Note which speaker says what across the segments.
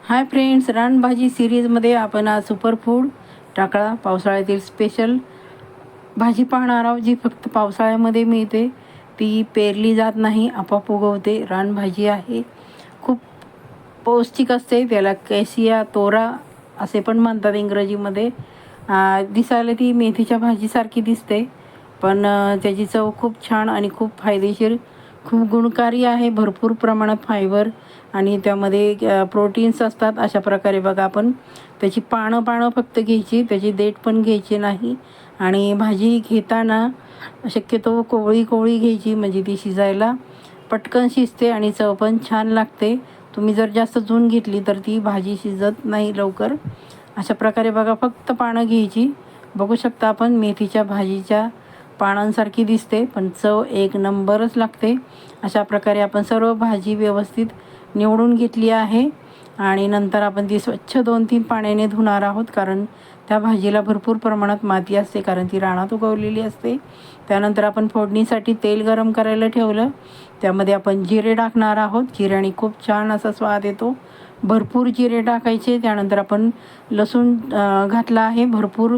Speaker 1: Hi friends, रानभाजी सिरीजमध्ये आपण आज सुपरफूड टाकळा पावसाळ्यातील स्पेशल भाजी पाहणार आहोत, जी फक्त पावसाळ्यामध्ये मिळते. ती पेरली जात नाही, आपोआप उगवते. रानभाजी आहे, खूप पौष्टिक असते. त्याला कॅसिया तोरा असे पण म्हणतात इंग्रजीमध्ये. दिसायला ती मेथीच्या भाजीसारखी दिसते, पण त्याची चव खूप छान आणि खूप फायदेशीर, खूप गुणकारी आहे. भरपूर प्रमाणात फायबर आणि त्यामध्ये प्रोटीन्स असतात. अशा प्रकारे बघा, आपण त्याची पानं फक्त घ्यायची, त्याची देठ पण घ्यायची नाही. आणि भाजी घेताना शक्यतो कोवळी घ्यायची, म्हणजे ती शिजायला पटकन शिजते आणि चव पण छान लागते. तुम्ही जर जास्त जून घेतली तर ती भाजी शिजत नाही लवकर. अशा प्रकारे बघा, फक्त पानं घ्यायची. बघू शकता आपण, मेथीच्या भाजीच्या पानांसारखी दिसते, पण चव एक नंबरच लागते. अशा प्रकारे आपण सर्व भाजी व्यवस्थित निवडून घेतली आहे आणि नंतर आपण ती स्वच्छ 2-3 पाण्याने धुणार आहोत, कारण त्या भाजीला भरपूर प्रमाणात माती असते, कारण ती रानात उगवलेली असते. त्यानंतर आपण फोडणीसाठी तेल गरम करायला ठेवलं. त्यामध्ये आपण जिरे टाकणार आहोत. जिऱ्याने खूप छान असा स्वाद येतो. भरपूर जिरे टाकायचे. त्यानंतर आपण लसूण घातला आहे, भरपूर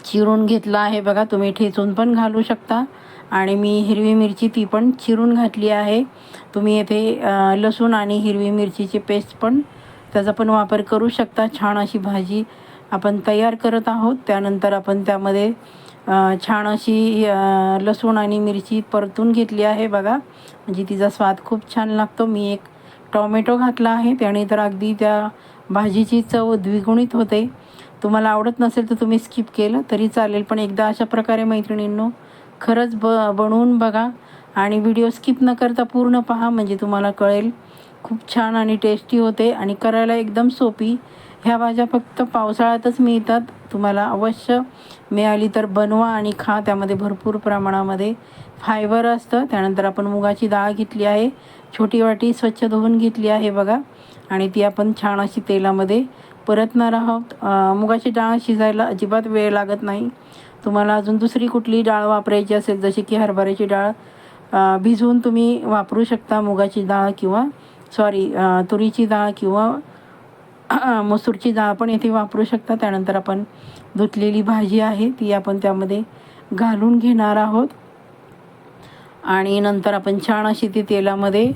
Speaker 1: चिरून घेतला आहे. बघा, तुम्ही ठेचून पण घालू शकता. आणि मी हिरवी मिरची ती पण चिरून घातली आहे. तुम्ही येथे लसूण आणि हिरवी मिरचीची पेस्ट पण, त्याचा पण वापर करू शकता. छान अशी भाजी आपण तयार करत आहोत. त्यानंतर आपण त्यामध्ये छान अशी लसूण आणि मिरची परतून घेतली आहे बघा, म्हणजे तिचा स्वाद खूप छान लागतो. मी एक टॉमॅटो घातला आहे, त्याने तर अगदी त्या भाजीची चव द्विगुणित होते. तुम्हाला आवडत नसेल तर तुम्ही स्किप केलं तरी चालेल, पण एकदा अशा प्रकारे मैत्रिणींनो खरंच बनवून बघा आणि व्हिडिओ स्किप न करता पूर्ण पहा, म्हणजे तुम्हाला कळेल. खूप छान आणि टेस्टी होते आणि करायला एकदम सोपी. ह्या भाज्या फक्त पावसाळ्यातच मिळतात. तुम्हाला अवश्य मिळाली तर बनवा आणि खा. त्यामध्ये भरपूर प्रमाणामध्ये फायबर असतं. त्यानंतर आपण मुगाची डाळ घेतली आहे, छोटी वाटी स्वच्छ धुवून घेतली आहे बघा, आणि ती आपण छान अशी तेलामध्ये परतणार आहोत. मुगाची डाळ शिजायला अजिबात वेळ लागत नाही. तुम्हाला अजून दुसरी कुठली डाळ वापरायची असेल, जशी की हरभऱ्याची डाळ भिजवून तुम्ही वापरू शकता. मुगाची डाळ किंवा तुरीची डाळ किंवा मसूरची डाळ पण येथे वापरू शकता. त्यानंतर आपण धुतलेली भाजी आहे ती आपण त्यामध्ये घालून घेणार आहोत आणि नंतर आपण छान अशी ती तेलामध्ये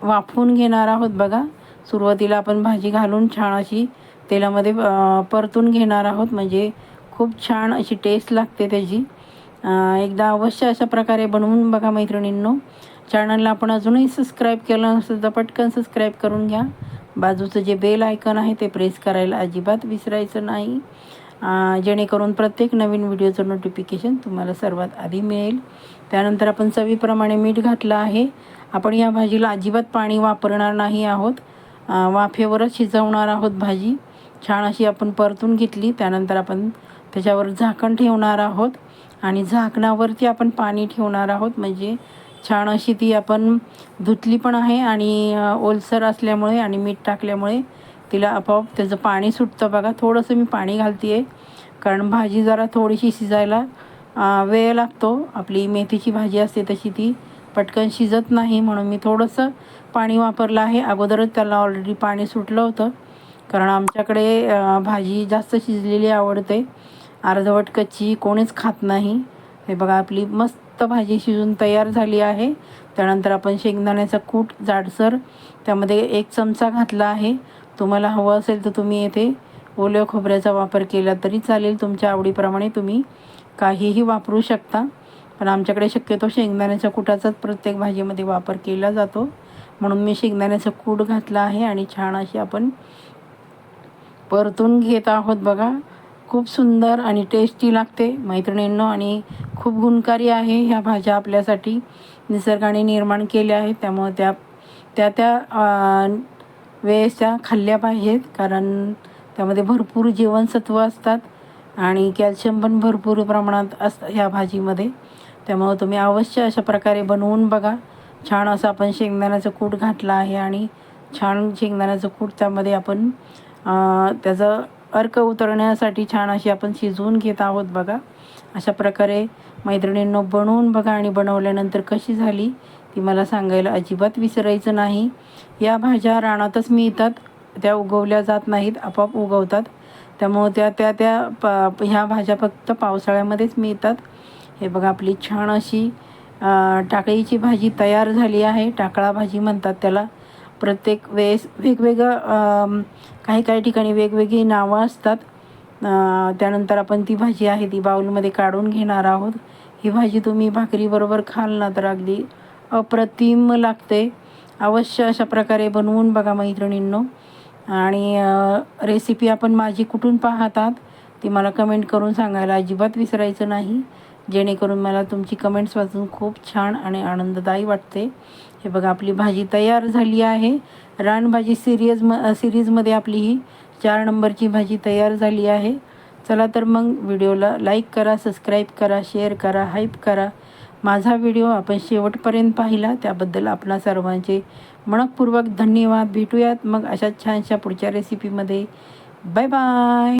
Speaker 1: वाफवून घेणार आहोत बघा. सुरुवातीला आपण भाजी घालून छान अशी तेलामध्ये परतून घेणार आहोत, म्हणजे खूप छान अशी टेस्ट लागते त्याची. एकदा अवश्य अशा प्रकारे बनवून बघा मैत्रिणींनो. चॅनलला आपण अजूनही सबस्क्राईब केलं नसेल तर पटकन सबस्क्राईब करून घ्या. बाजूचं जे बेल आयकॉन आहे ते प्रेस करायला अजिबात विसरायचं नाही, जेणेकरून प्रत्येक नवीन व्हिडिओचं नोटिफिकेशन तुम्हाला सर्वात आधी मिळेल. त्यानंतर आपण चवीप्रमाणे मीठ घातलं आहे. आपण या भाजीला अजिबात पाणी वापरणार नाही आहोत, वाफेवरच शिजवणार आहोत भाजी. छान अशी आपण परतून घेतली. त्यानंतर आपण त्याच्यावर झाकण ठेवणार आहोत आणि झाकणावरती आपण पाणी ठेवणार आहोत, म्हणजे छान अशी ती आपण धुतली पण आहे आणि ओलसर असल्यामुळे आणि मीठ टाकल्यामुळे तिला आपोआप त्याचं पाणी सुटतं बघा. थोडंसं मी पाणी घालते आहे, कारण भाजी जरा थोडीशी शिजायला वेळ लागतो. आपली मेथीची भाजी असते तशी ती पटकन शिजत नाही, म्हणून मी थोडंसं पाणी वापरलं आहे. अगोदरच त्याला ऑलरेडी पाणी सुटलं होतं, कारण आमच्याकडे भाजी जास्त शिजलेली आवडते, अर्धवट कच्ची कोणीच खात नाही. हे बघा, आपली मस्त भाजी शिजून तयार झाली आहे. त्यानंतर आपण शेंगदाण्याचा कूट जाडसर त्यामध्ये 1 चमचा घातला आहे. तुम्हाला हवं असेल तर तुम्ही येथे ओल्या खोबऱ्याचा वापर केला तरी चालेल. तुमच्या आवडीप्रमाणे तुम्ही काहीही वापरू शकता, पण आमच्याकडे शक्यतो शेंगदाण्याच्या कूटाचाच प्रत्येक भाजीमध्ये वापर केला जातो, म्हणून मी शेंगदाण्याचा कूट घातला आहे आणि छान अशी आपण परतून घेत आहोत बघा. खूप सुंदर आणि टेस्टी लागते मैत्रिणींनो, आणि खूप गुणकारी आहे. ह्या भाज्या आपल्यासाठी निसर्गाने निर्माण केल्या आहेत, त्यामुळे त्या वेळेस त्या खाल्ल्या पाहिजेत, कारण त्यामध्ये भरपूर जीवनसत्व असतात आणि कॅल्शियम पण भरपूर प्रमाणात असतं ह्या भाजीमध्ये. त्यामुळे तुम्ही अवश्य अशा प्रकारे बनवून बघा. छान असं आपण शेंगदाण्याचं कूट घातलं आहे आणि छान शेंगदाण्याचं कूट त्यामध्ये आपण त्याचं अर्क उतरण्यासाठी छान अशी आपण शिजवून घेत आहोत बघा. अशा प्रकारे मैत्रिणींनो बनवून बघा आणि बनवल्यानंतर कशी झाली ती मला सांगायला अजिबात विसरायचं नाही. या भाज्या रानातच मिळतात, त्या उगवल्या जात नाहीत, आपोआप उगवतात. त्यामुळं ह्या भाज्या फक्त पावसाळ्यामध्येच मिळतात. हे बघा आपली छान अशी टाकळीची भाजी तयार झाली आहे. टाकळा भाजी म्हणतात त्याला. प्रत्येक वेळेस वेगवेगळं काही काही ठिकाणी वेगवेगळी नावं असतात. त्यानंतर आपण ती भाजी आहे ती बाउलमध्ये काढून घेणार आहोत. ही भाजी तुम्ही भाकरीबरोबर खाल ना तर अगदी अप्रतिम लागते. अवश्य अशा प्रकारे बनवून बघा मैत्रिणींनो. आणि रेसिपी आपण माझी कुठून पाहतात ती मला कमेंट करून सांगायला अजिबात विसरायचं नाही, जेणेकरून मला तुमची कमेंट्स वाचून खूप छान आणि आनंददायी वाटते. हे बघा आपली भाजी तयार झाली आहे. रानभाजी सिरीजमध्ये आपली ही 4 नंबरची भाजी तयार झाली आहे. चला तर मग व्हिडिओला लाईक करा, सबस्क्राईब करा, शेअर करा, हाईप करा. माझा व्हिडिओ आपण शेवटपर्यंत पाहिला त्याबद्दल आपणा सर्वांचे मनःपूर्वक धन्यवाद. भेटूयात मग अशा छानशा पुढच्या रेसिपीमध्ये. Bye bye.